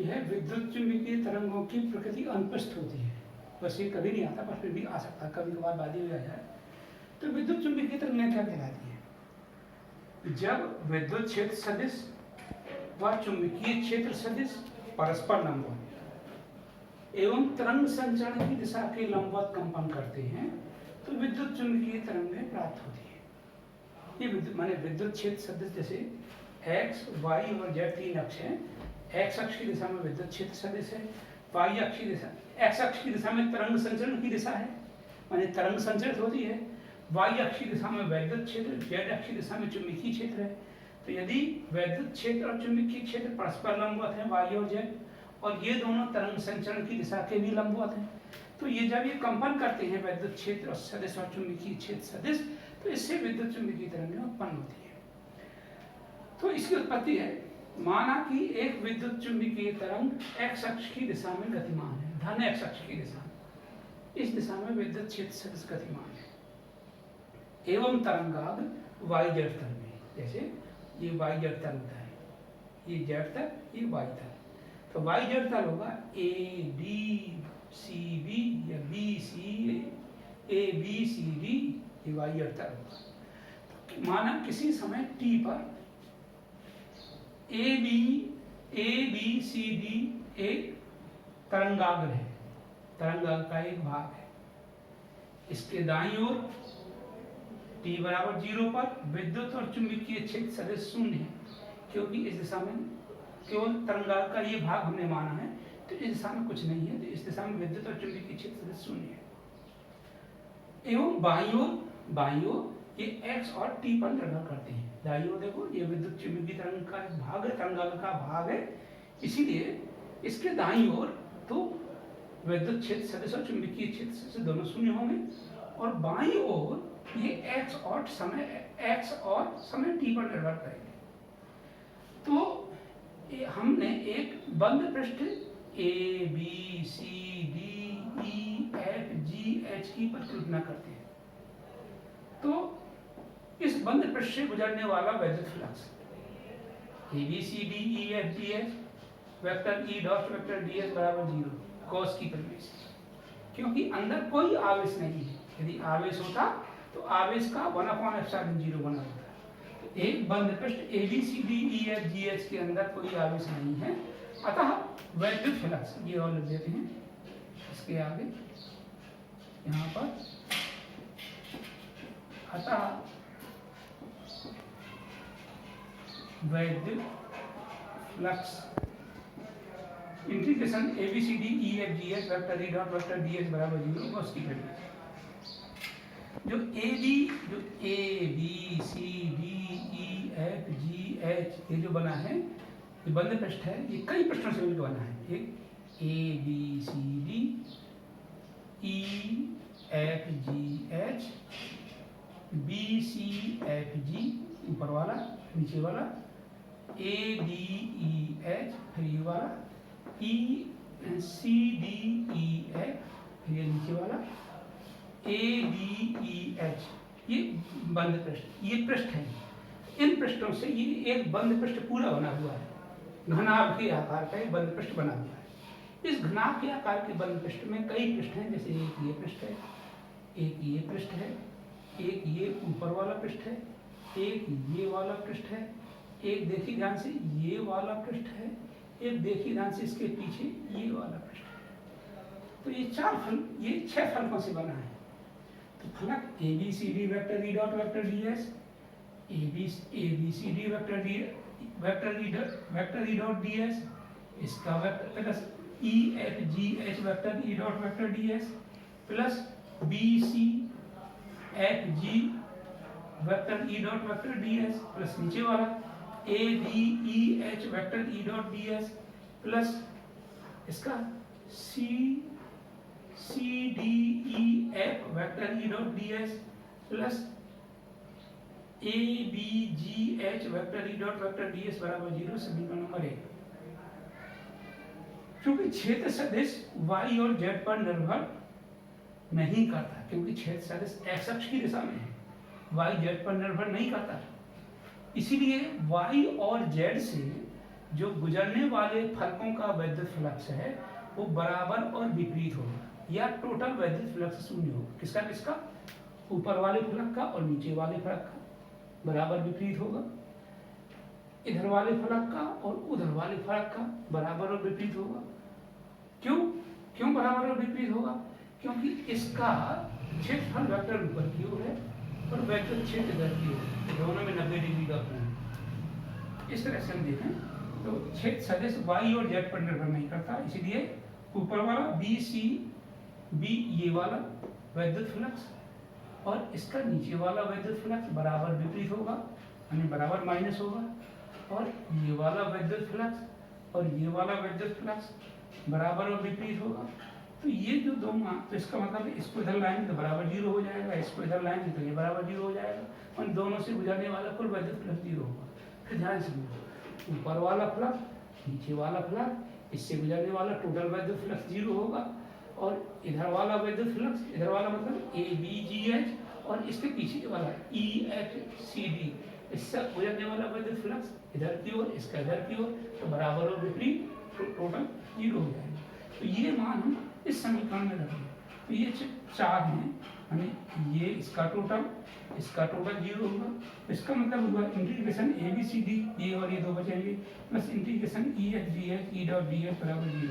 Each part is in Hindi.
यह विद्युत चुंबकीय तरंगों की प्रकृति अनुपस्थित होती है। बस ये कभी नहीं आता, पर फिर भी आ सकता है, कभी कभार बाधी हो जाए। तो विद्युत चुंबकीय तरंगें क्या कहलाती है? जब विद्युत क्षेत्र सदिश व चुंबकीय क्षेत्र सदिश परस्पर लंबवत एवं तरंग संचरण की दिशा के लंबवत कंपन करते हैं तो विद्युत चुंबकीय तरंगें प्राप्त होती है। ये विद्युत माने विद्युत क्षेत्र सदिश, जैसे एक्स, वाई और जेड तीन अक्ष हैं। एक्स अक्ष की दिशा में विद्युत क्षेत्र सदिश है, वाई अक्ष की दिशा, एक्स अक्ष की दिशा में तरंग संचरण की दिशा है, माने तरंग संचरित होती है। वाई अक्ष की दिशा में वैद्युत क्षेत्र, जेड अक्ष की दिशा में चुंबकीय क्षेत्र है। तो यदि वैद्युत क्षेत्र और चुंबकीय क्षेत्र परस्पर लंबवत हैं, वाई और जेड, और ये दोनों तरंग संचरण की दिशा के भी लंबवत हैं, तो ये जब ये कंपन करते हैं वैद्युत क्षेत्र सदिश और चुंबकीय क्षेत्र सदिश, तो इससे विद्युत चुंबकीय तरंगें उत्पन्न होती है। तो इसकी उत्पत्ति है, माना कि एक विद्युत चुंबकीय तरंग एक्स अक्ष की दिशा में गतिमान है, धन एक्स अक्ष की दिशा में, इस दिशा में विद्युत क्षेत्र सदिश गतिमान है, एवं तरंगाग्र वाई जेड तल में, जैसे ये वाई जेड तल होता है, ये जेड तल, ये वाई तल, तो वाई जेड तल होगा ए बी सी बी या B C A B C D, ये वाई जेड तल होगा। माना किसी समय टी पर ए बी सी डी एक तरंगाग्र है, तरंगाग्र का एक भाग है। इसके दाईं ओर t बराबर 0 पर विद्युत और चुंबकीय क्षेत्र सदिश शून्य है, क्योंकि इस दिशा में केवल तरंगाग्र का ये भाग हमने माना है, तो इस दिशा में कुछ नहीं है, तो इस दिशा में विद्युत और चुंबकीय क्षेत्र सदिश शून्य है। एवं बाईं ओर ये x और t पर निर्भर करते हैं। दाईं ओर देखो, ये विद्युत चुंबकीय तरंग का भाग है, तरंगाग्र का भाग है, इसीलिए इसके दाईं ओर तो विद्युत क्षेत्र सदिश और चुंबकीय क्षेत्र सदिश दोनों शून्य होंगे, और बाईं ओर ये x और समय t पर निर्भर करेंगे। तो हमने एक बंद पृष्ठ A B C D E F G H की परिकल्पना करते हैं। तो इस बंद पृष्ठ से गुजरने वाला वैद्युत flux A B C D E F G H vector E dot vector D S बराबर 0 गॉस की परिवेश, क्योंकि अंदर कोई आवेश नहीं है। यदि आवेश होता तो आवेश का 1/ε0 बना होता है। तो एक बंद पृष्ठ A B C D E F G H के अंदर कोई आवेश नहीं है, अतः वैद्युत फ्लक्स, ये और लिख देते हैं इसके आगे यहाँ पर, अतः वैद्युत flux integration A B C D E F G H vector E dot vector D S बराबर 0 गॉस की परिवेश। जो A B C D E F G H ये जो बना है, ये बंद पृष्ठ है, ये कई पृष्ठों से मिलकर बना है। एक A B C D E F G H B C F G ऊपर वाला, नीचे वाला ए डी ई एच, फिर ये वाला ई सी डी ई एफ, फिर ये नीचे वाला ए डी ई एच, ये बंद पृष्ठ, ये पृष्ठ है। इन पृष्ठों से ये एक बंद पृष्ठ पूरा बना हुआ है, घनाभ के आकार का एक बंद पृष्ठ बना हुआ है। इस घनाभ के आकार के बंद पृष्ठ में कई पृष्ठ हैं, जैसे एक ये पृष्ठ है, एक ये पृष्ठ है, एक ये ऊपर वाला पृष्ठ है, एक ये वाला पृष्ठ है, एक देखिए ध्यान से ये वाला पृष्ठ है, एक देखिए ध्यान से इसके पीछे ये वाला पृष्ठ है। तो ये 6 फलकों से बना है। तो फलक A B C D vector E dot vector D S, A B C D vector E dot D S, इसका vector plus E F G H vector E dot vector D S plus B C F G vector E dot vector D S plus नीचे वाला A D E H vector E dot D S plus इसका C D E F vector E dot D S plus A B G H vector E dot vector D S बराबर 0 समीकरण नंबर 1। क्योंकि क्षेत्र सदिश y और z पर निर्भर नहीं करता, क्योंकि क्षेत्र सदिश x अक्ष की दिशा में है, y z पर निर्भर नहीं करता, इसीलिए y और z से जो गुजरने वाले फलकों का वैद्युत फ्लक्स है वो बराबर और विपरीत होगा, या टोटल वैद्युत फ्लक्स शून्य होगा। किसका किसका? ऊपर वाले फलक का और नीचे वाले फलक का बराबर विपरीत होगा। इधर वाले फलक का और उधर वाले फलक का बराबर और विपरीत होगा। क्यों क्यों बराबर और विपरीत होगा? क्योंकि इसका क्षेत्रफल वेक्टर ऊपर की ओर है और वेक्टर क्षेत्र इधर की ओर है, दोनों में 90 डिग्री का कोण है। इस तरह से हम देखें तो क्षेत्र सदिश y और z पर निर्भर नहीं करता, इसलिए ऊपर वाला बी सी बी ये वाला वैद्युत फ्लक्स और इसका नीचे वाला वैद्युत फ्लक्स बराबर विपरीत होगा, यानी बराबर माइनस होगा। और ये वाला वैद्युत फ्लक्स और ये वाला वैद्युत फ्लक्स बराबर और विपरीत होगा। तो ये जो दो तो इसका मतलब इसको इधर लाएंगे तो बराबर 0 हो जाएगा, इसको इधर लाएंगे तो ये बराबर 0 हो जाएगा, उन दोनों से गुजरने वाला कुल वैद्युत फ्लक्स 0 होगा। फिर ध्यान से ऊपर वाला फ्लक्स नीचे वाला फ्लक्स इससे गुजरने वाला टोटल वैद्युत फ्लक्स 0 होगा, और इधर वाला वैद्युत फ्लक्स, इधर वाला मतलब ए बी जी एच और इसके पीछे वाला ई एच सी डी, इससे गुजरने वाला वैद्युत फ्लक्स इधर की ओर, इसका इधर की ओर, तो बराबर और विपरीत टोटल 0 हो जाएगा। तो ये मान हम इस समीकरण में रखेंगे। तो ये 4 हैं, हमें ये इसका टोटल 0 होगा। इसका मतलब हुआ integration A B C D, ये और ये दो बचेंगे, plus integration E H D H E dot D H बराबर 0।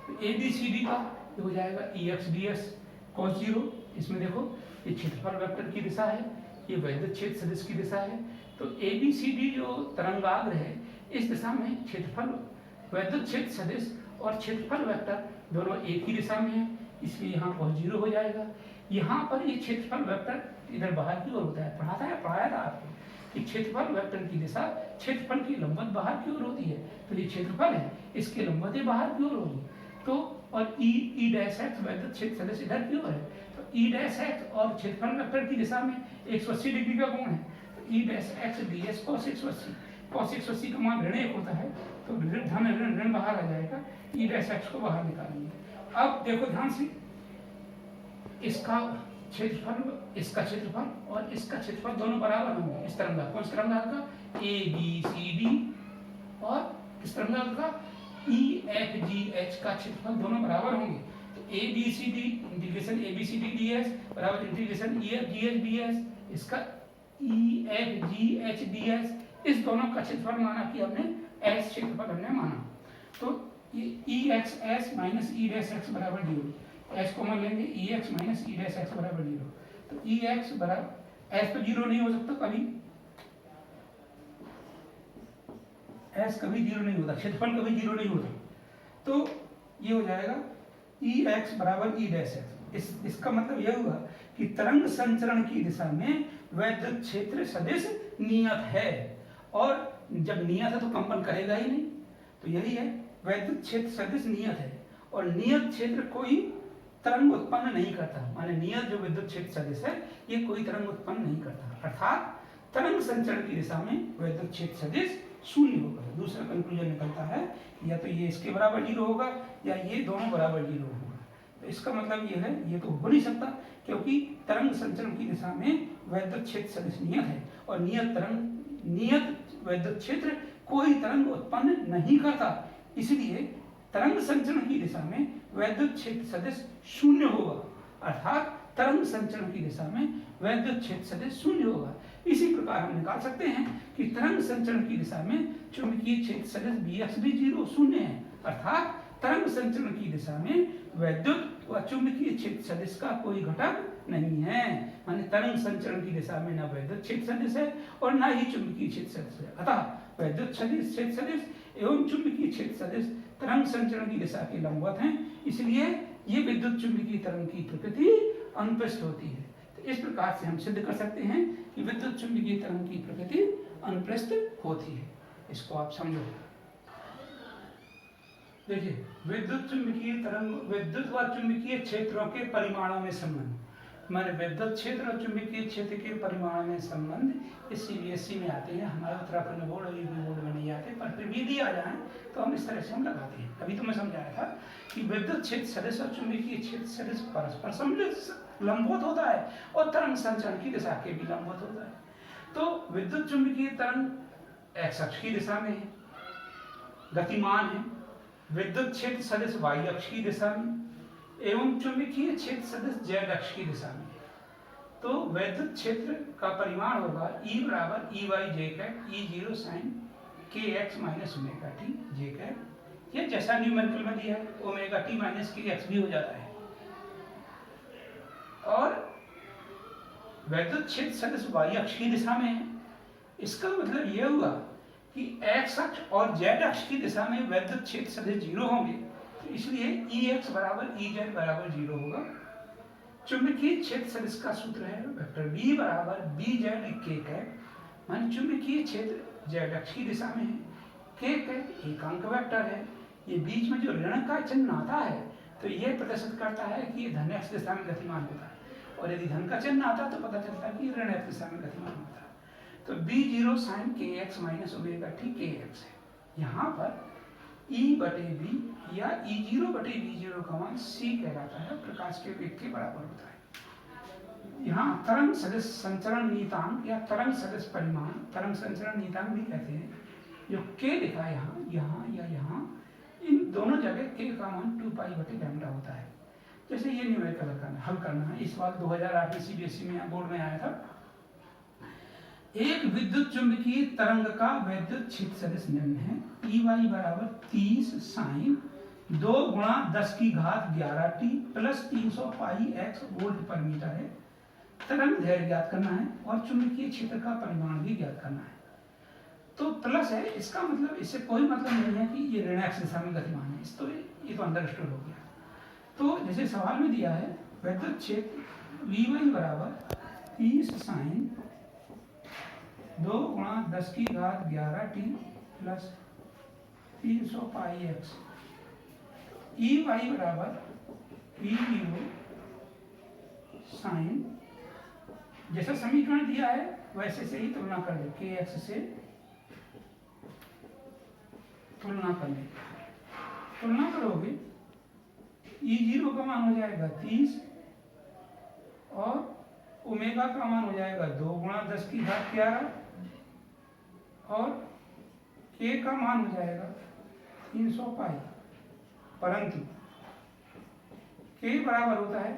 तो ए बी सी डी का हो जाएगा ई एक्स डी एस कॉस 0। इसमें देखो ये क्षेत्रफल वेक्टर की दिशा है, ये वैद्युत क्षेत्र सदिश की दिशा है। तो ए बी सी डी जो तरंगाग्र है इस दिशा में क्षेत्रफल वैद्युत क्षेत्र सदिश और क्षेत्रफल वेक्टर दोनों एक ही दिशा में है, इसलिए यहाँ cos 0 हो जाएगा। यहाँ पर ये क्षेत्रफल वेक्टर इधर बाहर की ओर होता है, पढ़ाया था आपको कि क्षेत्रफल वेक्टर की दिशा क्षेत्रफल की लंबवत बाहर की ओर होती है। तो ये क्षेत्रफल है, इसके लंबवत बाहर की ओर होगी। तो और ई डैश एक्स वैद्युत क्षेत्र सदिश इधर की ओर है, तो ई डैश एक्स और क्षेत्रफल वेक्टर की दिशा में 180 डिग्री का कोण है। तो ई dash x D S cos 180 का मान ऋण 1 होता है, तो धन ऋण बाहर आ जाएगा, ई डैश एक्स को बाहर निकालेंगे। अब देखो ध्यान से, इसका क्षेत्रफल और इसका क्षेत्रफल दोनों बराबर होंगे। इस तरंगा कौन सा तरंगा का ए बी सी डी और इस तरंगा का ई एफ जी एच का क्षेत्रफल दोनों बराबर होंगे। तो A B C D integration A B C D D S बराबर integration E F G H D S, इसका E F G H D S, इस दोनों का क्षेत्रफल माना कि हमने एस क्षेत्रफल हमने माना। तो ये E X S minus E dash X बराबर 0, एस को मान लेंगे E X minus E dash X बराबर 0। तो ई एक्स बराबर एस तो 0 नहीं हो सकता कभी, एस कभी 0 नहीं होता, क्षेत्रफल कभी 0 नहीं होता। तो ये हो जाएगा ई एक्स बराबर ई डैश एक्स। इसका मतलब यह हुआ कि तरंग संचरण की दिशा में वैद्युत क्षेत्र सदिश नियत है, और जब नियत है तो कंपन करेगा ही नहीं। तो यही है, वैद्युत क्षेत्र सदिश नियत है और नियत क्षेत्र कोई तरंग उत्पन्न नहीं करता। माने नियत जो विद्युत क्षेत्र सदिश है ये कोई तरंग उत्पन्न नहीं करता, अर्थात तरंग संचरण की दिशा में वैद्युत क्षेत्र सदिश शून्य होगा। दूसरा कंक्लूजन निकलता है या तो ये इसके बराबर 0 होगा या ये दोनों बराबर 0 होगा। तो इसका मतलब ये है, ये तो हो नहीं सकता, क्योंकि तरंग संचरण की दिशा में वैद्युत क्षेत्र सदिश नियत है और नियत वैद्युत क्षेत्र कोई तरंग उत्पन्न नहीं करता, इसलिए तरंग संचरण की दिशा में वैद्युत क्षेत्र सदिश शून्य होगा, अर्थात तरंग संचरण की दिशा में वैद्युत क्षेत्र सदिश शून्य होगा। इसी प्रकार हम निकाल सकते हैं कि तरंग संचरण की दिशा में चुंबकीय क्षेत्र सदिश बी एक्स भी 0 शून्य है, अर्थात तरंग संचरण की दिशा में वैद्युत व चुंबकीय क्षेत्र सदिश का कोई घटक नहीं है। माने तरंग संचरण की दिशा में न वैद्युत क्षेत्र सदिश है और न ही चुंबकीय क्षेत्र सदिश है, अतः वैद्युत क्षेत्र सदिश एवं चुंबकीय क्षेत्र सदिश तरंग संचरण की दिशा के लंबवत हैं, इसलिए ये विद्युत चुंबकीय तरंग की प्रकृति अनुप्रस्थ होती है। तो इस प्रकार से हम सिद्ध कर सकते हैं कि विद्युत चुंबकीय तरंग की प्रकृति अनुप्रस्थ होती है। इसको आप समझो। देखिए, विद्युत चुंबकीय तरंग विद्युत व चुंबकीय क्षेत्रों के परिमाणों में संबंध, माने विद्युत क्षेत्र और चुंबकीय क्षेत्र के परिमाण में संबंध इस सीबीएसई में आते हैं, हमारे उत्तराखंड बोर्ड और यूपी बोर्ड में नहीं आते, पर फिर भी दिया जाए तो हम इस तरह से हम लगाते हैं। अभी तो मैं समझाया था कि विद्युत क्षेत्र सदिश और चुंबकीय क्षेत्र सदिश परस्पर लंबवत होता है और तरंग संचरण की दिशा के भी लंबवत होता है। तो विद्युत चुंबकीय तरंग एक्स अक्ष की दिशा में है गतिमान है, विद्युत क्षेत्र सदिश y अक्ष की दिशा में एवं चुंबकीय क्षेत्र सदिश z अक्ष की दिशा में। तो वैद्युत क्षेत्र का परिमाण होगा E बराबर E वाई जे कैप E0 साइन के एक्स माइनस ओमेगा टी जे कैप। ये जैसा न्यूमेरिकल में दिया है ओमेगा टी माइनस के एक्स भी हो जाता है। और वैद्युत क्षेत्र सदिश y अक्ष की दिशा में है, इसका मतलब यह हुआ कि x अक्ष और z अक्ष की दिशा में वैद्युत क्षेत्र सदिश 0 होंगे, तो इसलिए Ex बराबर Ez बराबर 0 होगा। चुंबकीय क्षेत्र सदिश का सूत्र है वेक्टर B बराबर Bz k कैप, माने चुंबकीय क्षेत्र z अक्ष की दिशा में है, k कैप एकांक वेक्टर है। ये बीच में जो ऋण का चिन्ह आता है तो यह प्रदर्शित करता है कि ये धन x दिशा में गतिमान होता है, और यदि धन का चिन्ह आता तो पता चलता है कि ऋण x दिशा में गतिमान होता है। तो B0 साइन के एक्स माइनस ओमेगा टी के एक्स है। यहाँ पर E बटे बी या E0 बटे B0 का मान C कहलाता है, प्रकाश के वेग के बराबर होता है। यहाँ तरंग सदिश संचरण नियतांक या तरंग सदिश परिमाण, तरंग संचरण नियतांक भी कहते हैं, जो K लिखा है यहाँ यहाँ या यहाँ, इन दोनों जगह K का मान 2 पाई बटे लैम्डा होता है। जैसे ये न्यूमेरिकल हल करना है, इस बार 2008 CBSE में बोर्ड में आया था। एक विद्युत चुंबकीय तरंग का वैद्युत क्षेत्र सदिश निम्न है। Ey बराबर 30 साइन 2 गुणा 10 की घात 11 टी प्लस 300 पाई एक्स वोल्ट पर मीटर है। तरंग दैर्घ्य ज्ञात करना है और चुंबकीय क्षेत्र का परिमाण भी ज्ञात करना है। तो प्लस है, इसका मतलब इससे कोई मतलब नहीं है कि ये ऋण एक्स दिशा में गतिमान है, इस तो ये तो अंडरस्टूड हो गया। तो जैसे सवाल में दिया है वैद्युत क्षेत्र Vy बराबर 30 साइन 2 गुणा 10 की घात 11 टी प्लस 300 पाई एक्स। Ey बराबर E0 साइन, जैसा समीकरण दिया है वैसे से ही तुलना कर ले, के एक्स से तुलना कर ले। तुलना करोगे E0 का मान हो जाएगा 30 और ओमेगा का मान हो जाएगा 2 गुणा 10 की घात 11 और k का मान हो जाएगा 300 पाई, परंतु k बराबर होता है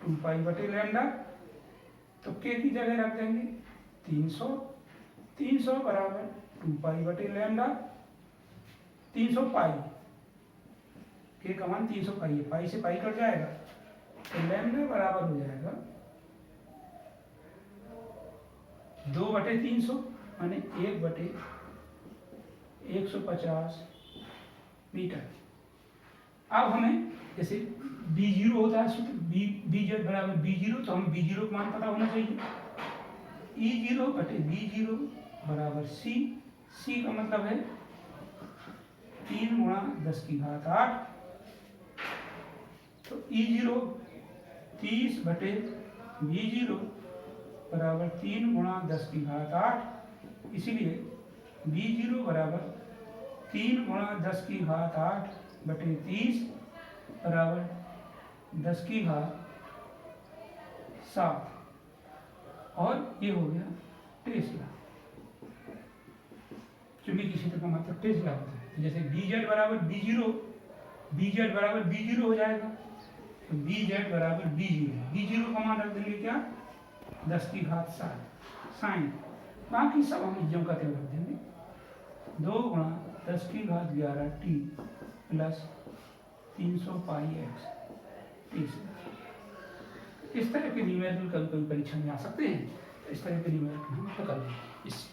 2 पाई बटे लैम्डा, तो k की जगह रख देंगे 300, 300 बराबर 2 पाई बटे लैम्डा, 300 पाई, k का मान 300 पाई है, पाई से पाई कट जाएगा, तो लैम्डा बराबर हो जाएगा 2 बटे 300 माने 1 बटे 150 मीटर। अब हमें जैसे B0 होता है सूत्र Bz बराबर B0, तो हमें B0 का मान पता होना चाहिए। E0 बटे B0 बराबर C, C का मतलब है 3 गुणा 10 की घात 8, तो E0 30 बटे B0 बराबर 3 गुणा 10 की घात 8, इसीलिए B0 बराबर 3 गुणा 10 की घात 8 बटे 30 बराबर 10 की घात 7, और ये हो गया टेस्ला। चुंबकीय क्षेत्र का मतलब टेस्ला होता है। तो जैसे Bz बराबर B0 हो जाएगा, तो Bz बराबर B0 का मान रख देंगे क्या 10 की घात 7 साइन, बाकी सब हम ज्यों का त्यों रख देंगे 2 गुणा 10 की घात 11 टी प्लस 300 पाई एक्स टेस्ला। इस तरह के न्यूमेरिकल कभी कभी परीक्षा में आ सकते हैं, तो इस तरह के न्यूमेरिकल हम पकड़ लेंगे इससे।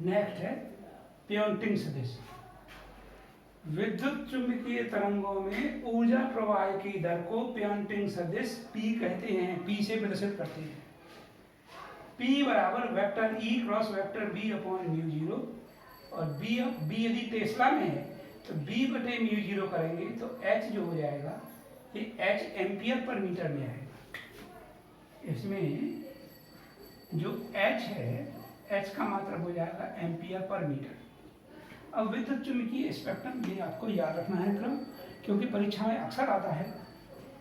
नेक्स्ट है पियोंटिंग सदिश। विद्युत चुंबकीय तरंगों में ऊर्जा प्रवाह की दर को पियोंटिंग सदिश P कहते हैं, P से प्रदर्शित करते हैं। P बराबर vector E cross vector B upon mu 0, और B यदि टेस्ला में है तो B बटे म्यू 0 करेंगे तो H जो हो जाएगा ये H एम्पियर पर मीटर में आएगा। इसमें जो H है, H का मात्रा हो जाएगा एम्पियर पर मीटर। अब विद्युत चुंबकीय स्पेक्ट्रम, ये आपको याद रखना है क्रम, क्योंकि परीक्षा में अक्सर आता है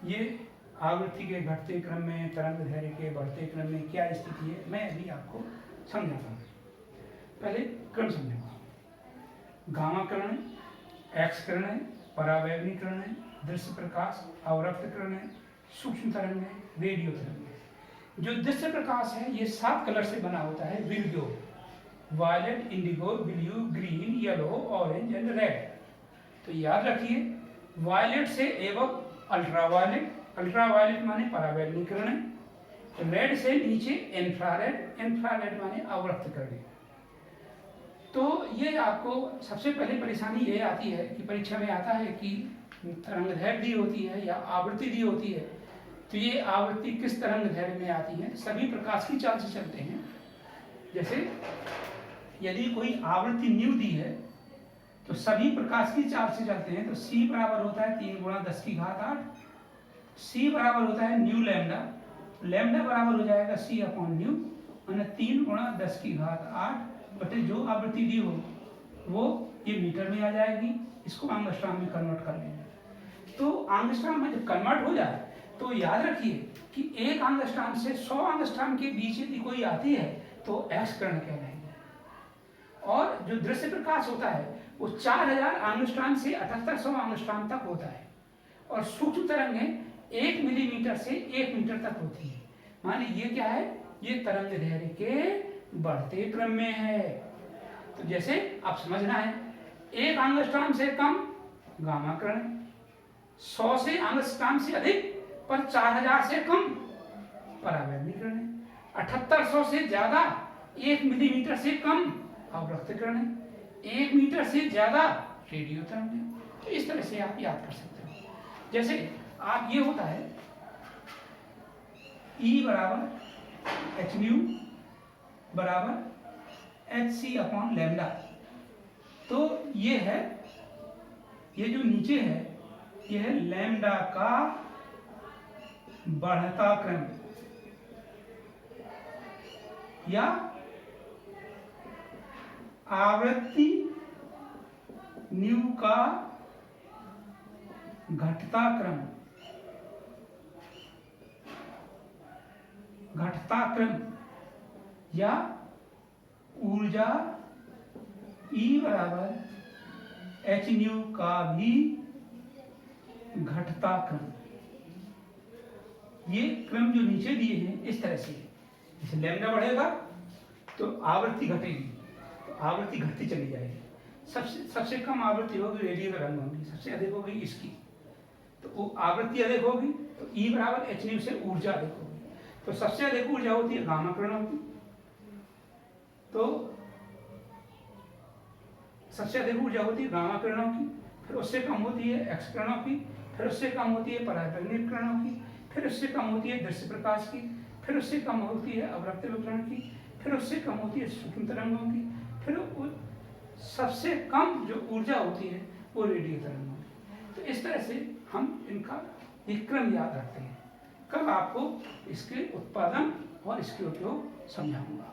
ये आवृत्ति के घटते क्रम में, तरंग दैर्घ्य के बढ़ते क्रम में क्या स्थिति है, मैं अभी आपको समझाता हूँ। पहले क्रम समझूंगा। गामा किरण है, एक्स किरण है, परावैगनी किरण है, दृश्य प्रकाश, अवरक्त किरण है, सूक्ष्म तरंग है, रेडियो तरंग है। जो दृश्य प्रकाश है ये 7 कलर से बना होता है, video, violet, indigo, blue, green, yellow, orange and red. तो याद रखिए, वायलेट से एवं अल्ट्रावायलेट, अल्ट्रावायलेट माने परावैगनी किरण है, रेड से नीचे इंफ्रारेड, इंफ्रारेड माने अवरक्त किरण। तो ये आपको सबसे पहले परेशानी ये आती है कि परीक्षा में आता है कि तरंगदैर्घ्य दी होती है या आवृत्ति दी होती है, तो ये आवृत्ति किस तरंगदैर्घ्य में आती है। सभी प्रकाश की चाल से चलते हैं। जैसे यदि कोई आवृत्ति न्यू दी है तो सभी प्रकाश की चाल से चलते हैं, तो c बराबर होता है 3 × 10⁸, c बराबर होता है न्यू लैम्डा, लैम्डा बराबर हो जाएगा c/न्यू, यानी 3 × 10⁸ बटे जो आवृत्ति दी हो वो ये मीटर में आ जाएगी। इसको एंगस्ट्रॉम में कन्वर्ट कर लेंगे। तो एंगस्ट्रॉम में जब कन्वर्ट हो जाए तो याद रखिए कि 1 एंगस्ट्रॉम से 100 एंगस्ट्रॉम के बीच यदि कोई आती है तो एक्स किरण कहलाएगी। और जो दृश्य प्रकाश होता है वो 4000 एंगस्ट्रॉम से 7800 एंगस्ट्रॉम तक होता है। और सूक्ष्म तरंगें 1 मिलीमीटर से 1 मीटर तक होती है। माने ये क्या है, ये तरंगदैर्घ्य के बढ़ते क्रम में है। तो जैसे आप समझना है, 1 एंगस्ट्रॉम से कम गामा किरण, 100 से एंगस्ट्रॉम से अधिक पर 4000 से कम परावैगनी किरण, 7800 से ज्यादा 1 मिलीमीटर से कम अवरक्त किरण, 1 मीटर से ज्यादा रेडियो तरंग। तो इस तरह से आप याद कर सकते हो। जैसे आप ये होता है E बराबर h न्यू बराबर hc/λ। तो ये है, ये जो नीचे है ये है लैम्डा का बढ़ता क्रम या आवृत्ति न्यू का घटता क्रम, या ऊर्जा E बराबर h न्यू का भी घटता क्रम। ये क्रम जो नीचे दिए हैं इस तरह से, जैसे लैम्डा बढ़ेगा तो आवृत्ति घटेगी, तो आवृत्ति घटती चली जाएगी। सबसे कम आवृत्ति होगी रेडियो तरंग होगी, सबसे अधिक होगी इसकी। तो वो आवृत्ति अधिक होगी तो E बराबर h न्यू से ऊर्जा अधिक होगी। तो सबसे अधिक ऊर्जा होती है गामा किरणों की, तो सबसे अधिक ऊर्जा होती है गामा किरणों की, फिर उससे कम होती है एक्स किरणों की, फिर उससे कम होती है परावैगनी किरणों की, फिर उससे कम होती है दृश्य प्रकाश की, फिर उससे कम होती है अवरक्त विकिरण की, फिर उससे कम होती है सूक्ष्म तरंगों की, फिर सबसे कम जो ऊर्जा होती है वो रेडियो तरंगों की। तो इस तरह से हम इनका एक क्रम याद रखते हैं। कल आपको इसके उत्पादन और इसके उपयोग समझाऊंगा।